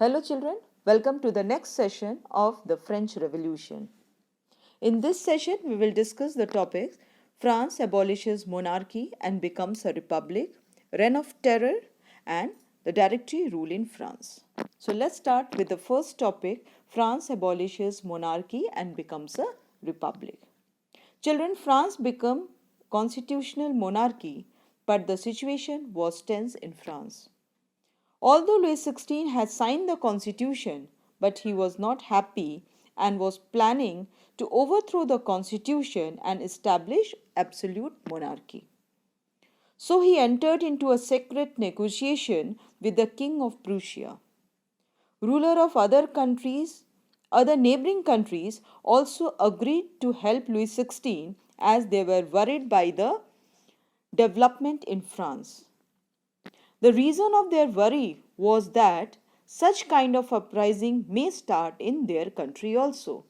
Hello children, welcome to the next session of the French Revolution. In this session, we will discuss the topics France abolishes monarchy and becomes a republic, Reign of Terror, and the Directory rule in France. So let's start with the first topic France abolishes monarchy and becomes a republic. Children, France became constitutional monarchy, but the situation was tense in France. Although Louis XVI had signed the constitution, but he was not happy and was planning to overthrow the constitution and establish absolute monarchy. So he entered into a secret negotiation with the King of Prussia. Ruler of other neighboring countries also agreed to help Louis XVI as they were worried by the development in France. The reason of their worry was that such kind of uprising may start in their country also.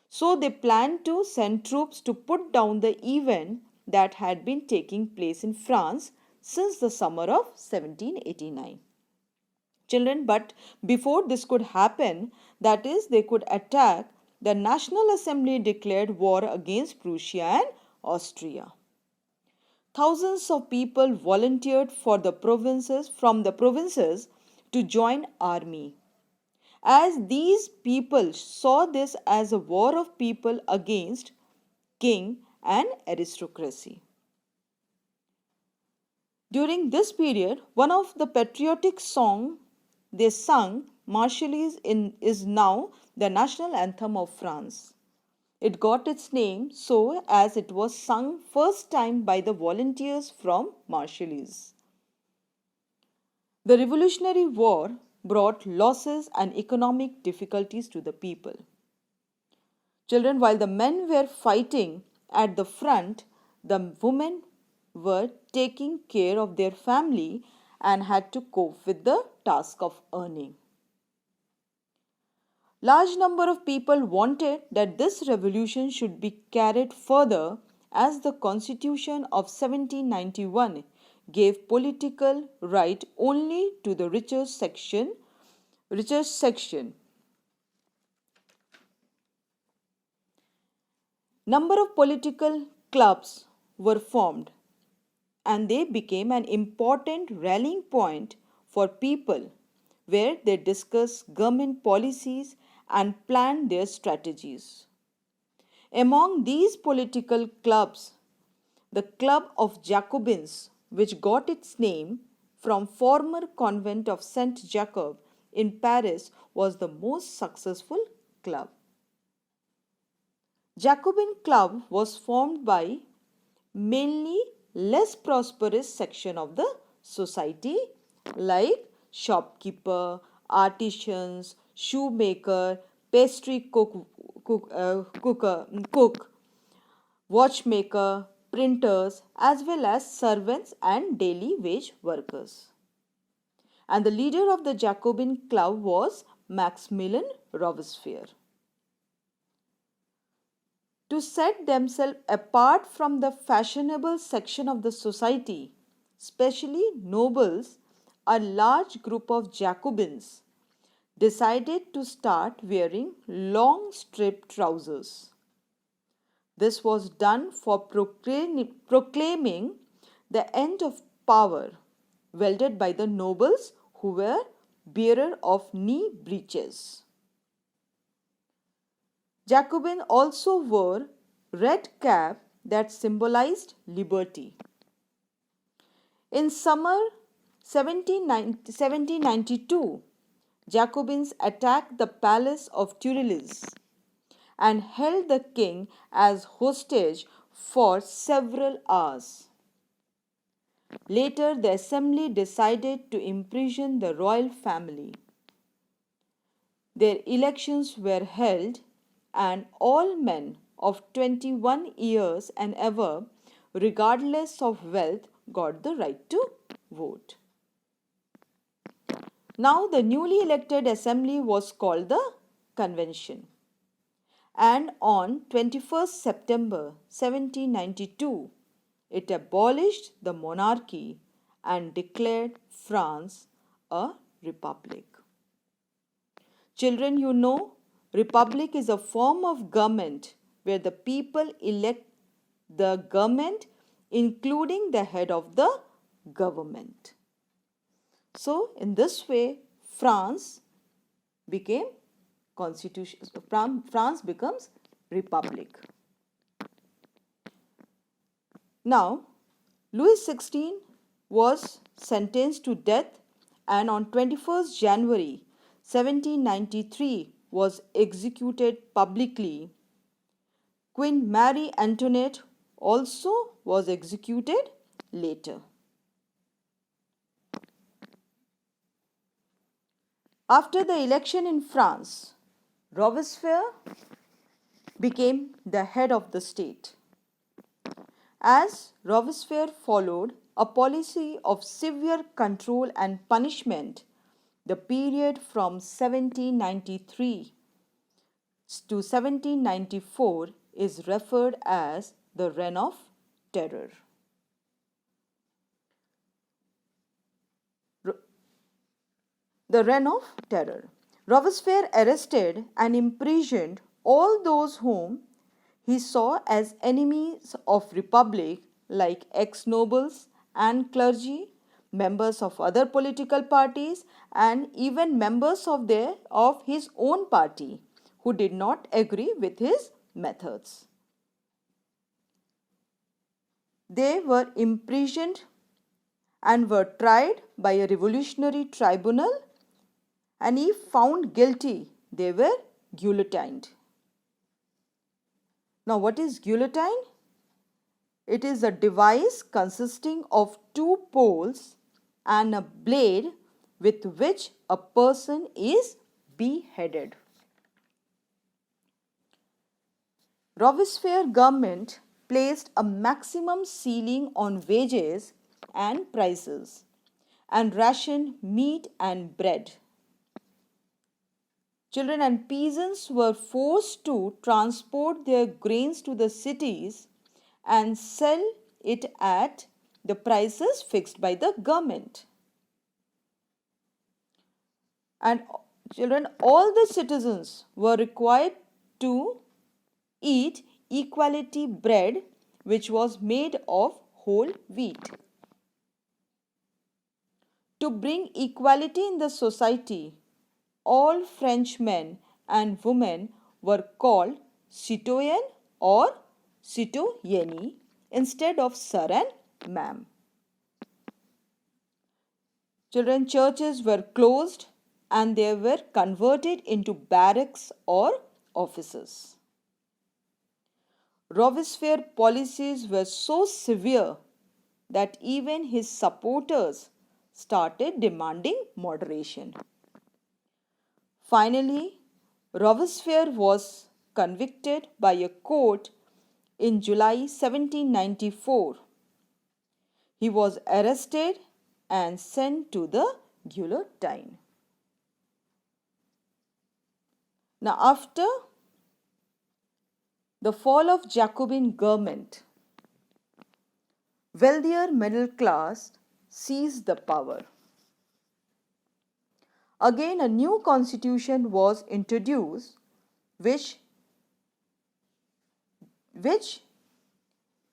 So they planned to send troops to put down the event that had been taking place in France since the summer of 1789. Children, but before this could happen, that is, they could attack, the National Assembly declared war against Prussia and Austria. Thousands of people volunteered from the provinces to join army. As these people saw this as a war of people against king and aristocracy. During this period, one of the patriotic songs they sung, Marseillaise, is now the national anthem of France. It got its name so as it was sung first time by the volunteers from Marseilles. The Revolutionary War brought losses and economic difficulties to the people. Children, while the men were fighting at the front, the women were taking care of their family and had to cope with the task of earning. Large number of people wanted that this revolution should be carried further as the Constitution of 1791 gave political right only to the richest section. Number of political clubs were formed and they became an important rallying point for people where they discussed government policies and planned their strategies. Among these political clubs, the Club of Jacobins, which got its name from former convent of Saint Jacob in Paris, was the most successful club. Jacobin Club was formed by mainly less prosperous section of the society like shopkeeper, artisans, shoemaker, pastry cook, watchmaker, printers, as well as servants and daily wage workers. And the leader of the Jacobin Club was Maximilien Robespierre. To set themselves apart from the fashionable section of the society, especially nobles, a large group of Jacobins decided to start wearing long striped trousers. This was done for proclaiming the end of power, wielded by the nobles who were bearer of knee breeches. Jacobin also wore red cap that symbolized liberty. In summer 1792, Jacobins attacked the palace of Tuileries and held the king as hostage for several hours. Later, the assembly decided to imprison the royal family. Their elections were held and all men of 21 years and above, regardless of wealth, got the right to vote. Now, the newly elected assembly was called the Convention. And on 21st September 1792, it abolished the monarchy and declared France a republic. Children, you know, republic is a form of government where the people elect the government, including the head of the government. So, in this way, France became constitution. France becomes republic. Now, Louis XVI was sentenced to death and on 21st January 1793 was executed publicly. Queen Marie Antoinette also was executed later. After the election in France, Robespierre became the head of the state. As Robespierre followed a policy of severe control and punishment, the period from 1793 to 1794 is referred as the Reign of Terror. The Reign of Terror. Robespierre arrested and imprisoned all those whom he saw as enemies of republic, like ex-nobles and clergy, members of other political parties, and even members of his own party who did not agree with his methods. They were imprisoned and were tried by a revolutionary tribunal, and if found guilty, they were guillotined. Now, what is guillotine? It is a device consisting of two poles and a blade with which a person is beheaded. Robespierre government placed a maximum ceiling on wages and prices and rationed meat and bread. Children and peasants were forced to transport their grains to the cities and sell it at the prices fixed by the government. And children, all the citizens were required to eat equality bread, which was made of whole wheat. To bring equality in the society, all French men and women were called citoyen or citoyenne instead of sir and ma'am. Children, churches were closed and they were converted into barracks or offices. Robespierre's policies were so severe that even his supporters started demanding moderation. Finally, Robespierre was convicted by a court in July 1794. He was arrested and sent to the guillotine. Now, after the fall of Jacobin government, wealthier middle class seized the power. Again, a new constitution was introduced which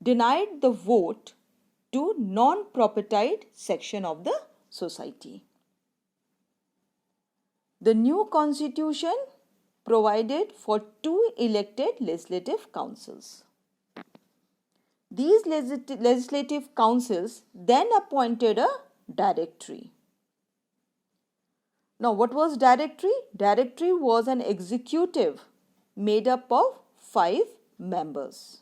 denied the vote to non-propertied section of the society. The new constitution provided for two elected legislative councils. These legislative councils then appointed a directory. Now, what was directory? Directory was an executive made up of 5 members.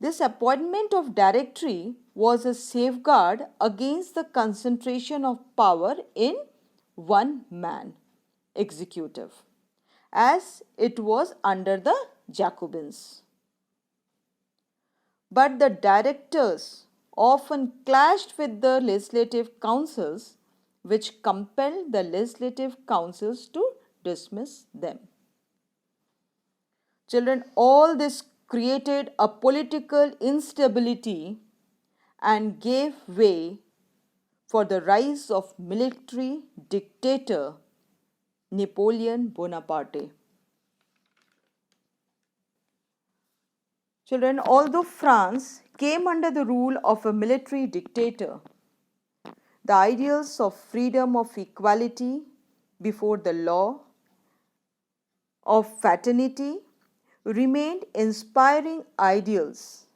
This appointment of directory was a safeguard against the concentration of power in one man, executive, as it was under the Jacobins. But the directors often clashed with the legislative councils, which compelled the legislative councils to dismiss them. Children, all this created a political instability and gave way for the rise of military dictator Napoleon Bonaparte. Children, although France came under the rule of a military dictator, the ideals of freedom, of equality before the law, of fraternity remained inspiring ideals.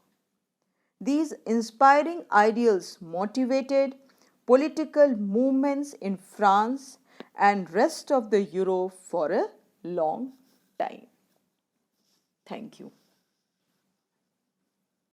These inspiring ideals motivated political movements in France and rest of the Europe for a long time. Thank you.